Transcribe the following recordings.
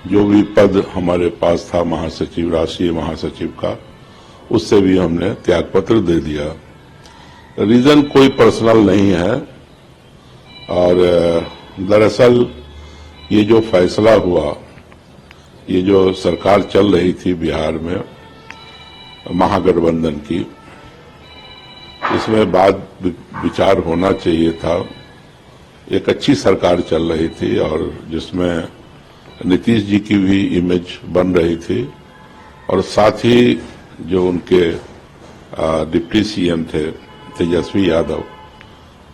जो भी पद हमारे पास था महासचिव, राष्ट्रीय महासचिव का, उससे भी हमने त्यागपत्र दे दिया। रीजन कोई पर्सनल नहीं है और दरअसल ये जो फैसला हुआ, ये जो सरकार चल रही थी बिहार में महागठबंधन की, इसमें बात विचार होना चाहिए था। एक अच्छी सरकार चल रही थी और जिसमें नीतीश जी की भी इमेज बन रही थी और साथ ही जो उनके डिप्टी सीएम थे तेजस्वी यादव,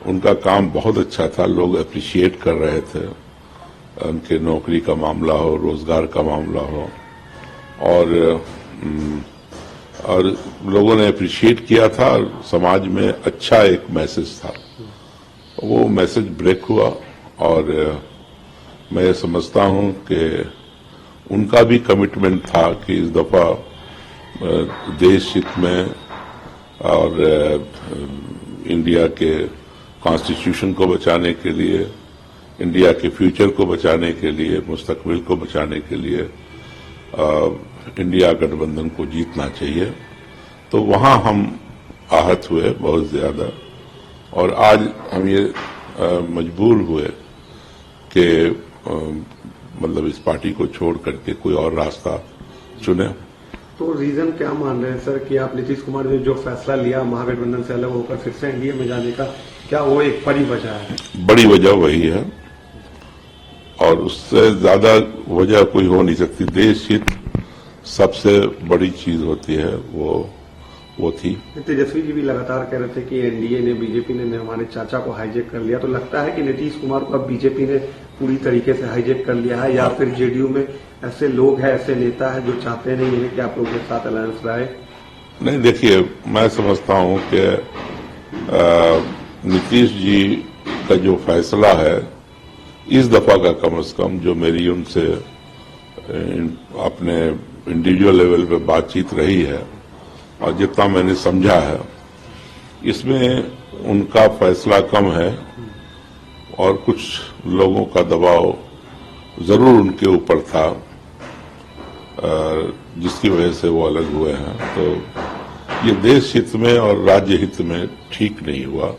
उनका काम बहुत अच्छा था, लोग अप्रिशिएट कर रहे थे। उनके नौकरी का मामला हो, रोजगार का मामला हो, और लोगों ने अप्रिशिएट किया था और समाज में अच्छा एक मैसेज था। वो मैसेज ब्रेक हुआ और मैं ये समझता हूं कि उनका भी कमिटमेंट था कि इस दफा देश हित में और इंडिया के कॉन्स्टिट्यूशन को बचाने के लिए, इंडिया के फ्यूचर को बचाने के लिए, मुस्तकबिल को बचाने के लिए इंडिया गठबंधन को जीतना चाहिए। तो वहां हम आहत हुए बहुत ज्यादा और आज हम ये मजबूर हुए कि मतलब इस पार्टी को छोड़ करके कोई और रास्ता चुने। तो रीजन क्या मान रहे हैं सर कि आप नीतीश कुमार ने जो फैसला लिया महागठबंधन से अलग होकर फिर से एनडीए में जाने का, क्या वो एक बड़ी वजह है? बड़ी वजह वही है और उससे ज्यादा वजह कोई हो नहीं सकती। देश हित सबसे बड़ी चीज होती है, वो थी। तेजस्वी जी भी लगातार कह रहे थे कि एनडीए ने, बीजेपी ने हमारे चाचा को हाईजैक कर लिया। तो लगता है कि नीतीश कुमार को अब बीजेपी ने पूरी तरीके से हाईजैक कर लिया है, या फिर जेडीयू में ऐसे लोग हैं, ऐसे नेता है जो चाहते नहीं है कि आप लोगों के साथ अलायंस रहे? नहीं, देखिए, मैं समझता हूं कि नीतीश जी का जो फैसला है इस दफा का, कम से कम जो मेरी उनसे अपने इंडिविजुअल लेवल पे बातचीत रही है और जितना मैंने समझा है, इसमें उनका फैसला कम है और कुछ लोगों का दबाव जरूर उनके ऊपर था जिसकी वजह से वो अलग हुए हैं। तो ये देश हित में और राज्य हित में ठीक नहीं हुआ,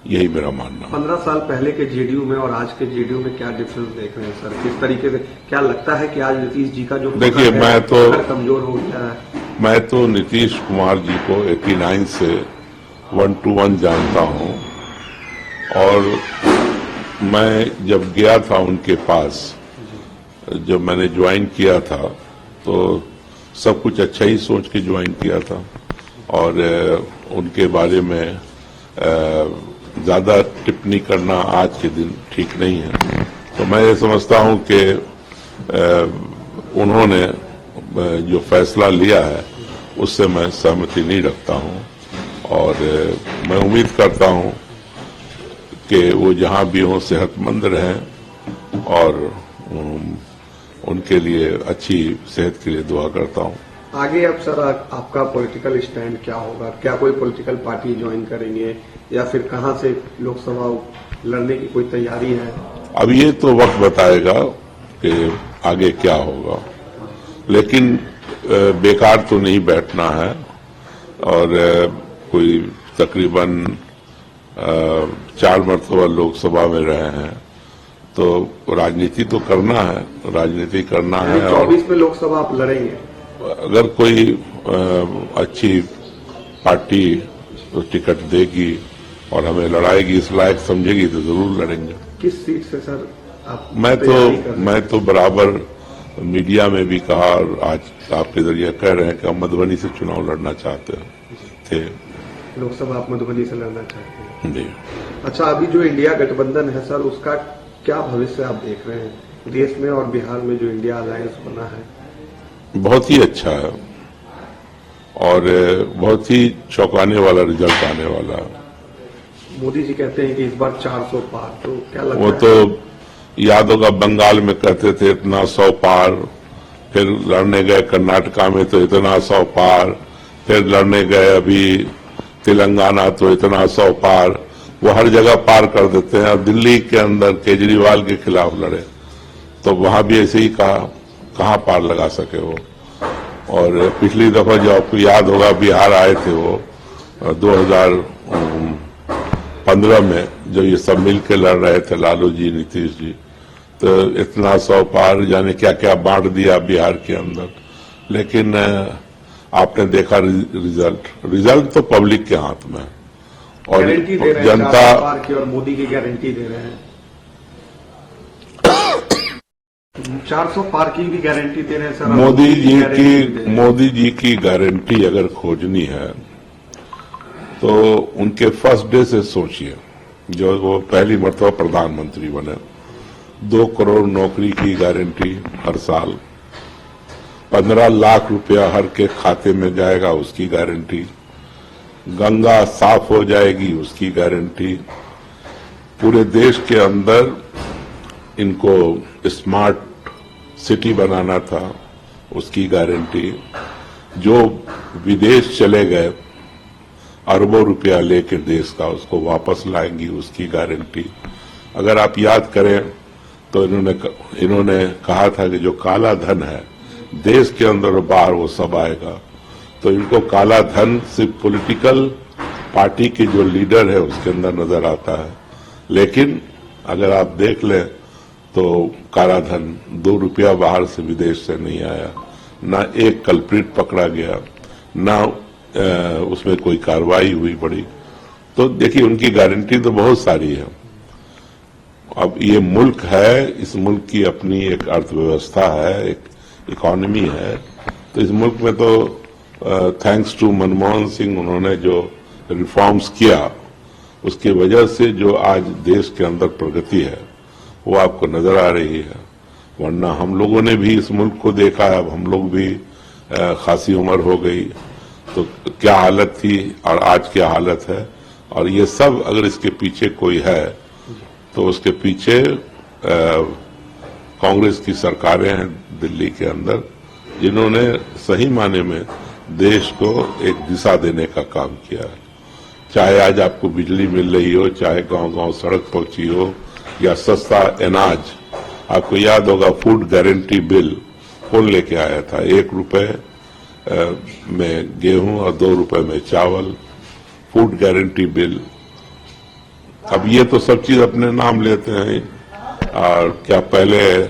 यही मेरा मानना है। 15 साल पहले के जेडीयू में और आज के जेडीयू में क्या डिफरेंस देख रहे हैं सर? किस तरीके से क्या लगता है कि आज नीतीश जी का जो देखिए, कमजोर हो गया है? मैं तो नीतीश कुमार जी को 89 से 1 to 1 जानता हूं और मैं जब गया था उनके पास, जब मैंने ज्वाइन किया था तो सब कुछ अच्छा ही सोच के ज्वाइन किया था और उनके बारे में ज्यादा टिप्पणी करना आज के दिन ठीक नहीं है। तो मैं ये समझता हूं कि उन्होंने जो फैसला लिया है उससे मैं सहमति नहीं रखता हूं और मैं उम्मीद करता हूं कि वो जहां भी हों सेहतमंद रहें और उनके लिए अच्छी सेहत के लिए दुआ करता हूं। आगे अब सर आपका पॉलिटिकल स्टैंड क्या होगा? क्या कोई पॉलिटिकल पार्टी ज्वाइन करेंगे या फिर कहां से लोकसभा लड़ने की कोई तैयारी है? अब ये तो वक्त बताएगा कि आगे क्या होगा, लेकिन बेकार तो नहीं बैठना है और कोई तकरीबन 4 मरतबा लोकसभा में रहे हैं तो राजनीति तो करना है, राजनीति करना है। 24 में लोकसभा आप लड़ेंगे? अगर कोई अच्छी पार्टी तो टिकट देगी और हमें लड़ाएगी, इस लायक समझेगी तो जरूर लड़ेंगे। किस सीट से सर आप? मैं तो बराबर मीडिया में भी कहा और आज आपके जरिए कह रहे हैं कि हम मधुबनी से चुनाव लड़ना चाहते थे। लोकसभा आप मधुबनी से लड़ना चाहते हैं? जी। अच्छा, अभी जो इंडिया गठबंधन है सर, उसका क्या भविष्य आप देख रहे हैं देश में और बिहार में? जो इंडिया अलायंस बना है बहुत ही अच्छा है और बहुत ही चौंकाने वाला रिजल्ट आने वाला है। मोदी जी कहते हैं कि इस बार 400 पार, तो क्या लगता है? वो तो याद होगा, बंगाल में कहते थे इतना 100 पार, फिर लड़ने गए कर्नाटका में तो इतना 100 पार, फिर लड़ने गए अभी तेलंगाना तो इतना 100 पार। वो हर जगह पार कर देते हैं। और दिल्ली के अंदर केजरीवाल के खिलाफ लड़े तो वहां भी ऐसे ही कहा कहाँ पार लगा सके वो। और पिछली दफा जो आपको याद होगा बिहार आए थे वो 2015 में, जो ये सब मिलकर लड़ रहे थे लालू जी नीतीश जी, तो इतना 100 पार जाने क्या क्या बांट दिया बिहार के अंदर। लेकिन आपने देखा रिजल्ट तो पब्लिक के हाथ में है और गारंटी दे रहे हैं जनता 400 पार की, और मोदी की गारंटी दे रहे हैं 400 पार की भी गारंटी दे रहे हैं सर। मोदी जी की गारंटी अगर खोजनी है तो उनके फर्स्ट डे से सोचिए, जो वो पहली मर्तबा प्रधानमंत्री बने, 2 करोड़ नौकरी की गारंटी हर साल, 15 लाख रुपया हर के खाते में जाएगा उसकी गारंटी, गंगा साफ हो जाएगी उसकी गारंटी, पूरे देश के अंदर इनको स्मार्ट सिटी बनाना था उसकी गारंटी, जो विदेश चले गए अरबों रुपया लेकर देश का उसको वापस लाएंगी उसकी गारंटी। अगर आप याद करें तो इन्होंने कहा था कि जो काला धन है देश के अंदर और बाहर वो सब आएगा। तो इनको काला धन सिर्फ पॉलिटिकल पार्टी के जो लीडर है उसके अंदर नजर आता है, लेकिन अगर आप देख लें तो काला धन 2 रुपया बाहर से विदेश से नहीं आया, ना एक कल्प्रिट पकड़ा गया, ना उसमें कोई कार्रवाई हुई बड़ी। तो देखिए उनकी गारंटी तो बहुत सारी है। अब ये मुल्क है, इस मुल्क की अपनी एक अर्थव्यवस्था है, एक इकोनॉमी है। तो इस मुल्क में तो थैंक्स टू मनमोहन सिंह उन्होंने जो रिफॉर्म्स किया उसकी वजह से जो आज देश के अंदर प्रगति है वो आपको नजर आ रही है। वरना हम लोगों ने भी इस मुल्क को देखा है, अब हम लोग भी खासी उम्र हो गई तो क्या हालत थी और आज क्या हालत है। और ये सब अगर इसके पीछे कोई है तो उसके पीछे कांग्रेस की सरकारें हैं दिल्ली के अंदर, जिन्होंने सही माने में देश को एक दिशा देने का काम किया है। चाहे आज आपको बिजली मिल रही हो, चाहे गांव-गांव सड़क पहुंची हो, या सस्ता अनाज। आपको याद होगा फूड गारंटी बिल कौन लेके आया था? 1 रुपए में गेहूं और 2 रुपए में चावल, फूड गारंटी बिल। अब ये तो सब चीज अपने नाम लेते हैं। और क्या पहले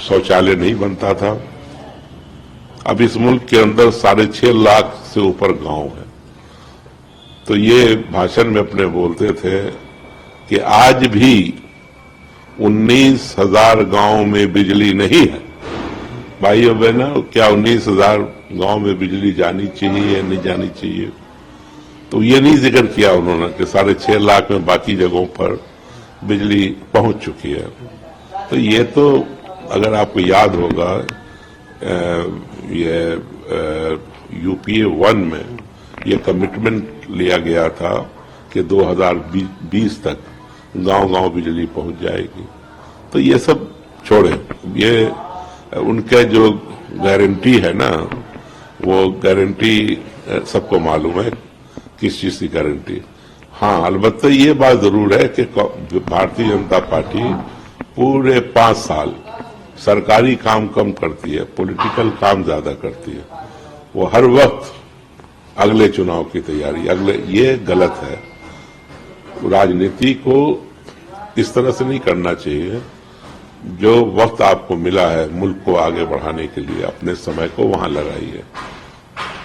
शौचालय नहीं बनता था? अब इस मुल्क के अंदर 6.5 लाख से ऊपर गांव है। तो ये भाषण में अपने बोलते थे कि आज भी 19,000 गांव में बिजली नहीं है। भाइयों बहनों, क्या 19,000 गांव में बिजली जानी चाहिए या नहीं जानी चाहिए? तो ये नहीं जिक्र किया उन्होंने कि 6.5 लाख में बाकी जगहों पर बिजली पहुंच चुकी है। तो ये तो अगर आपको याद होगा ये यूपीए 1 में ये कमिटमेंट लिया गया था कि 2020 तक गांव-गांव बिजली पहुंच जाएगी। तो ये सब छोड़े, ये उनका जो गारंटी है ना, वो गारंटी सबको मालूम है किस चीज की गारंटी। हाँ, अलबत्ता ये बात जरूर है कि भारतीय जनता पार्टी पूरे 5 साल सरकारी काम कम करती है, पॉलिटिकल काम ज्यादा करती है। वो हर वक्त अगले चुनाव की तैयारी, ये गलत है। राजनीति को इस तरह से नहीं करना चाहिए। जो वक्त आपको मिला है मुल्क को आगे बढ़ाने के लिए, अपने समय को वहां लगाइए।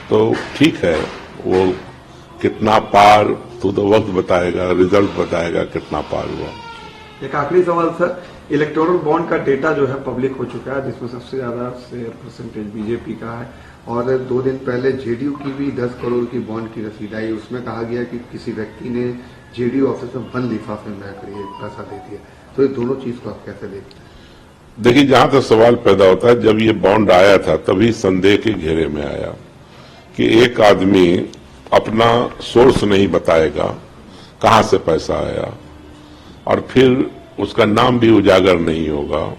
तो ठीक है, वो कितना पार तो वक्त बताएगा, रिजल्ट बताएगा कितना पार हुआ। एक आखिरी सवाल सर, इलेक्टोरल बॉन्ड का डेटा जो है पब्लिक हो चुका है, जिसमें सबसे ज्यादा शेयर परसेंटेज बीजेपी का है। और 2 दिन पहले जेडीयू की भी 10 करोड़ की बॉन्ड की रसीद आई। उसमें कहा गया कि किसी व्यक्ति ने जेडीयू ऑफिस में बंद लिफाफे में करिए पैसा दे दिया। तो ये दोनों चीज को आप कैसे देखते हैं? देखिए, जहां तक सवाल पैदा होता है, जब ये बॉन्ड आया था तभी संदेह के घेरे में आया कि एक आदमी अपना सोर्स नहीं बताएगा कहां से पैसा आया, और फिर उसका नाम भी उजागर नहीं होगा।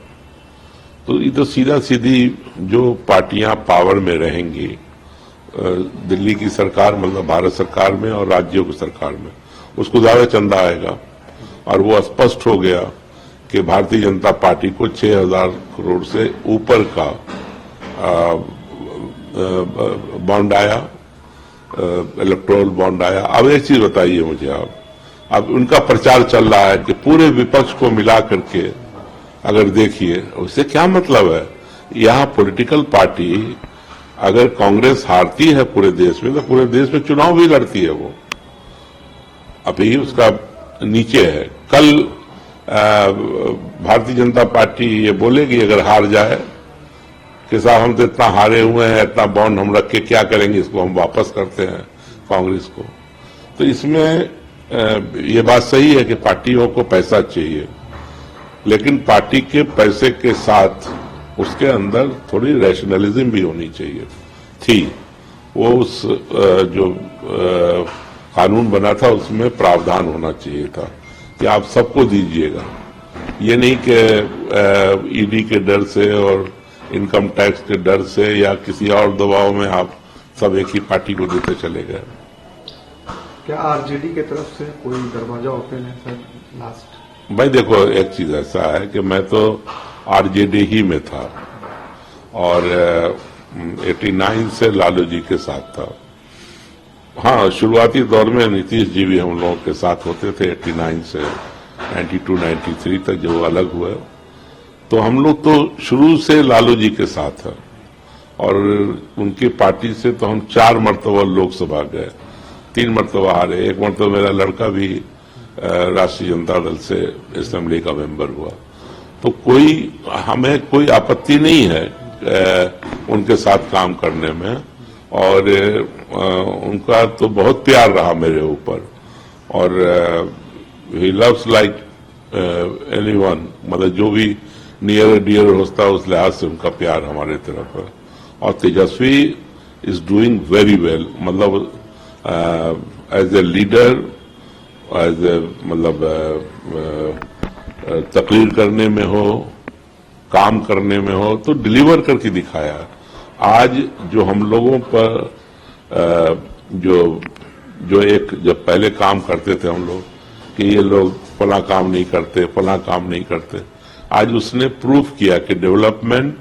तो ये तो सीधा सीधी जो पार्टियां पावर में रहेंगी, दिल्ली की सरकार मतलब भारत सरकार में और राज्यों की सरकार में, उसको ज्यादा चंदा आएगा। और वो स्पष्ट हो गया कि भारतीय जनता पार्टी को 6,000 करोड़ से ऊपर का बॉन्ड आया, इलेक्टोरल बॉन्ड आया। अब एक चीज बताइए मुझे आप, अब उनका प्रचार चल रहा है कि पूरे विपक्ष को मिला करके अगर देखिए, उससे क्या मतलब है? यहाँ पॉलिटिकल पार्टी अगर कांग्रेस हारती है पूरे देश में, तो पूरे देश में चुनाव भी लड़ती है वो। अभी उसका नीचे है। कल भारतीय जनता पार्टी ये बोलेगी अगर हार जाए कि साहब हम तो इतना हारे हुए हैं, इतना बॉन्ड हम रख के क्या करेंगे, इसको हम वापस करते हैं कांग्रेस को। तो इसमें ये बात सही है कि पार्टियों को पैसा चाहिए, लेकिन पार्टी के पैसे के साथ उसके अंदर थोड़ी रैशनलिज्म भी होनी चाहिए थी। वो उस जो कानून बना था उसमें प्रावधान होना चाहिए था कि आप सबको दीजिएगा, ये नहीं कि ईडी के डर से और इनकम टैक्स के डर से या किसी और दबाव में आप सब एक ही पार्टी को देते चले गए। क्या आरजेडी की तरफ से कोई दरवाजा ओपन है सर लास्ट? भाई देखो, एक चीज ऐसा है कि मैं तो आरजेडी ही में था और 89 से लालू जी के साथ था। हाँ, शुरुआती दौर में नीतीश जी भी हम लोगों के साथ होते थे 89 से 92-93 तक, जो अलग हुए। तो हम लोग तो शुरू से लालू जी के साथ हैं और उनकी पार्टी से तो हम 4 मरतबा लोकसभा गए, 3 मरतबा हारे, 1 मरतबा मेरा लड़का भी राष्ट्रीय जनता दल से असेंबली का मेंबर हुआ। तो हमें कोई आपत्ति नहीं है उनके साथ काम करने में, और उनका तो बहुत प्यार रहा मेरे ऊपर, और ही लव्स लाइक एनीवन, मतलब जो भी नियर डियर होता है उस लिहाज से उनका प्यार हमारे तरफ है। और Tejashwi is doing very well, मतलब as a leader, as a मतलब तकरीर करने में हो, काम करने में हो, तो डिलीवर करके दिखाया। आज जो हम लोगों पर जब पहले काम करते थे हम लोग कि ये लोग फला काम नहीं करते, फला काम नहीं करते, आज उसने प्रूफ किया कि डेवलपमेंट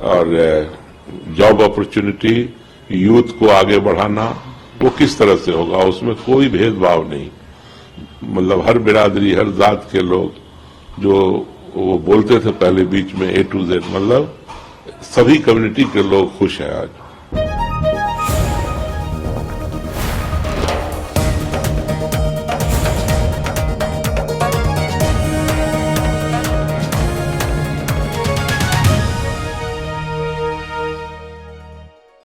और जॉब अपॉर्चुनिटी, यूथ को आगे बढ़ाना, वो किस तरह से होगा, उसमें कोई भेदभाव नहीं। मतलब हर बिरादरी, हर जात के लोग, जो वो बोलते थे पहले बीच में A to Z, मतलब सभी कम्युनिटी के लोग खुश हैं आज।